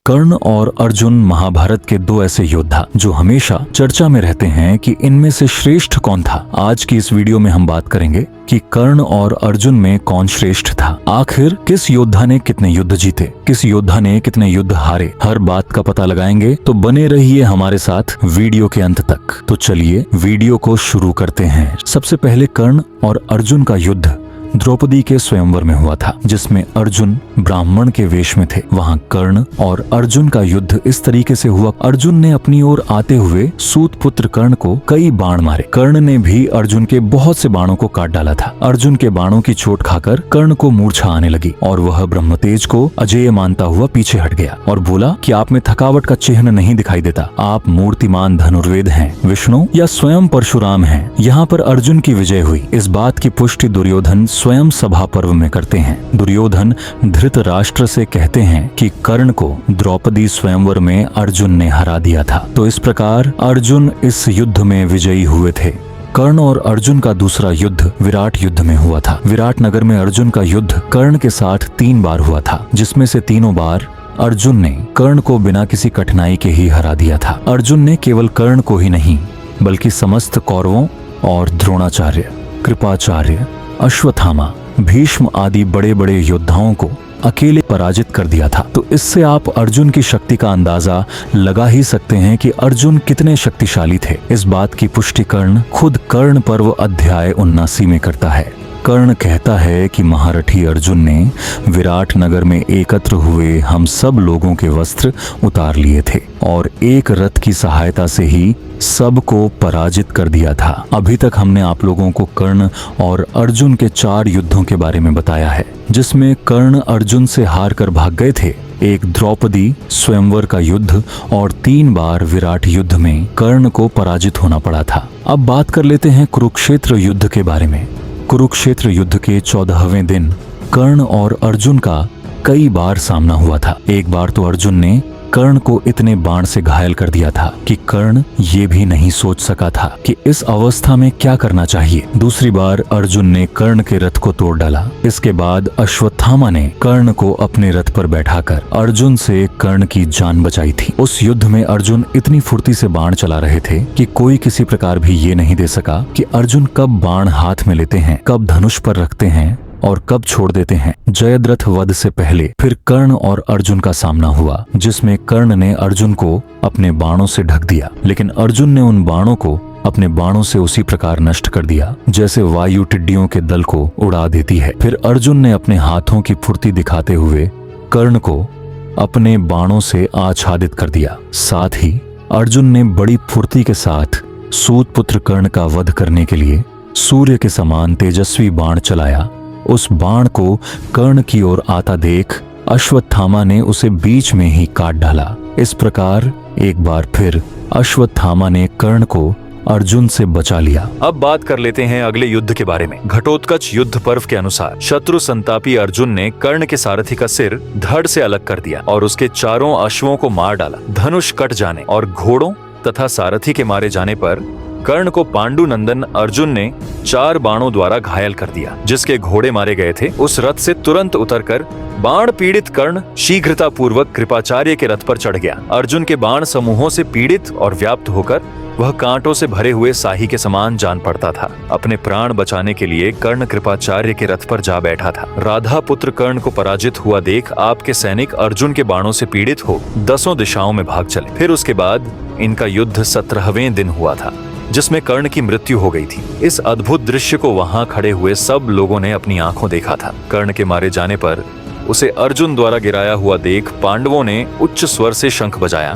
कर्ण और अर्जुन महाभारत के दो ऐसे योद्धा जो हमेशा चर्चा में रहते हैं कि इनमें से श्रेष्ठ कौन था। आज की इस वीडियो में हम बात करेंगे कि कर्ण और अर्जुन में कौन श्रेष्ठ था। आखिर किस योद्धा ने कितने युद्ध जीते, किस योद्धा ने कितने युद्ध हारे, हर बात का पता लगाएंगे। तो बने रहिए हमारे साथ वीडियो के अंत तक। तो चलिए वीडियो को शुरू करते हैं। सबसे पहले कर्ण और अर्जुन का युद्ध द्रौपदी के स्वयंवर में हुआ था, जिसमें अर्जुन ब्राह्मण के वेश में थे। वहां कर्ण और अर्जुन का युद्ध इस तरीके से हुआ। अर्जुन ने अपनी ओर आते हुए सूत पुत्र कर्ण को कई बाण मारे। कर्ण ने भी अर्जुन के बहुत से बाणों को काट डाला था। अर्जुन के बाणों की चोट खाकर कर्ण को मूर्छा आने लगी और वह ब्रह्मतेज को अजेय मानता हुआ पीछे हट गया और बोला कि आप में थकावट का चिन्ह नहीं दिखाई देता। आप मूर्तिमान धनुर्वेद हैं, विष्णु या स्वयं परशुराम हैं। यहाँ पर अर्जुन की विजय हुई। इस बात की पुष्टि दुर्योधन स्वयं सभा पर्व में करते हैं। दुर्योधन धृतराष्ट्र से कहते हैं कि कर्ण को द्रौपदी स्वयंवर में अर्जुन ने हरा दिया था। तो इस प्रकार अर्जुन इस युद्ध में विजयी हुए थे। कर्ण और अर्जुन का दूसरा युद्ध विराट युद्ध में हुआ था। विराट नगर में अर्जुन का युद्ध कर्ण के साथ 3 बार हुआ था, जिसमें से तीनों बार अर्जुन ने कर्ण को बिना किसी कठिनाई के ही हरा दिया था। अर्जुन ने केवल कर्ण को ही नहीं बल्कि समस्त कौरवों और द्रोणाचार्य, कृपाचार्य, अश्वत्थामा, भीष्म आदि बड़े बड़े योद्धाओं को अकेले पराजित कर दिया था। तो इससे आप अर्जुन की शक्ति का अंदाजा लगा ही सकते हैं कि अर्जुन कितने शक्तिशाली थे। इस बात की पुष्टि कर्ण खुद कर्ण पर्व अध्याय 79 में करता है। कर्ण कहता है कि महारथी अर्जुन ने विराट नगर में एकत्र हुए हम सब लोगों के वस्त्र उतार लिए थे और एक रथ की सहायता से ही सबको पराजित कर दिया था। अभी तक हमने आप लोगों को कर्ण और अर्जुन के 4 युद्धों के बारे में बताया है, जिसमें कर्ण अर्जुन से हार कर भाग गए थे। एक द्रौपदी स्वयंवर का युद्ध और 3 बार विराट युद्ध में कर्ण को पराजित होना पड़ा था। अब बात कर लेते हैं कुरुक्षेत्र युद्ध के बारे में। कुरुक्षेत्र युद्ध के 14वें दिन कर्ण और अर्जुन का कई बार सामना हुआ था। एक बार तो अर्जुन ने कर्ण को इतने बाण से घायल कर दिया था कि कर्ण ये भी नहीं सोच सका था कि इस अवस्था में क्या करना चाहिए। दूसरी बार अर्जुन ने कर्ण के रथ को तोड़ डाला। इसके बाद अश्वत्थामा ने कर्ण को अपने रथ पर बैठाकर अर्जुन से कर्ण की जान बचाई थी। उस युद्ध में अर्जुन इतनी फुर्ती से बाण चला रहे थे कि कोई किसी प्रकार भी ये नहीं दे सका कि अर्जुन कब बाण हाथ में लेते हैं, कब धनुष पर रखते हैं और कब छोड़ देते हैं। जयद्रथ वध से पहले फिर कर्ण और अर्जुन का सामना हुआ, जिसमें कर्ण ने अर्जुन को अपने बाणों से ढक दिया, लेकिन अर्जुन ने उन बाणों को अपने बाणों से उसी प्रकार नष्ट कर दिया जैसे वायु टिड्डियों के दल को उड़ा देती है। फिर अर्जुन ने अपने हाथों की फुर्ती दिखाते हुए कर्ण को अपने बाणों से आच्छादित कर दिया। साथ ही अर्जुन ने बड़ी फुर्ती के साथ सूत पुत्र कर्ण का वध करने के लिए सूर्य के समान तेजस्वी बाण चलाया। उस बाण को कर्ण की ओर आता देख अश्वत्थामा ने उसे बीच में ही काट डाला। इस प्रकार एक बार फिर अश्वत्थामा ने कर्ण को अर्जुन से बचा लिया। अब बात कर लेते हैं अगले युद्ध के बारे में। घटोत्कच युद्ध पर्व के अनुसार शत्रु संतापी अर्जुन ने कर्ण के सारथी का सिर धड़ से अलग कर दिया और उसके चारों अश्वों को मार डाला। धनुष कट जाने और घोड़ों तथा सारथी के मारे जाने पर कर्ण को पांडु नंदन अर्जुन ने 4 बाणों द्वारा घायल कर दिया। जिसके घोड़े मारे गए थे उस रथ से तुरंत उतरकर बाण पीड़ित कर्ण शीघ्रता पूर्वक कृपाचार्य के रथ पर चढ़ गया। अर्जुन के बाण समूहों से पीड़ित और व्याप्त होकर वह कांटों से भरे हुए साही के समान जान पड़ता था। अपने प्राण बचाने के लिए कर्ण कृपाचार्य के रथ पर जा बैठा था। राधा पुत्र कर्ण को पराजित हुआ देख आपके सैनिक अर्जुन के बाणों से पीड़ित हो 10 दिशाओं में भाग चले। फिर उसके बाद इनका युद्ध 17वें दिन हुआ था, जिसमें कर्ण की मृत्यु हो गई थी। इस अद्भुत दृश्य को वहां खड़े हुए सब लोगों ने अपनी आंखों देखा था। कर्ण के मारे जाने पर उसे अर्जुन द्वारा गिराया हुआ देख पांडवों ने उच्च स्वर से शंख बजाया।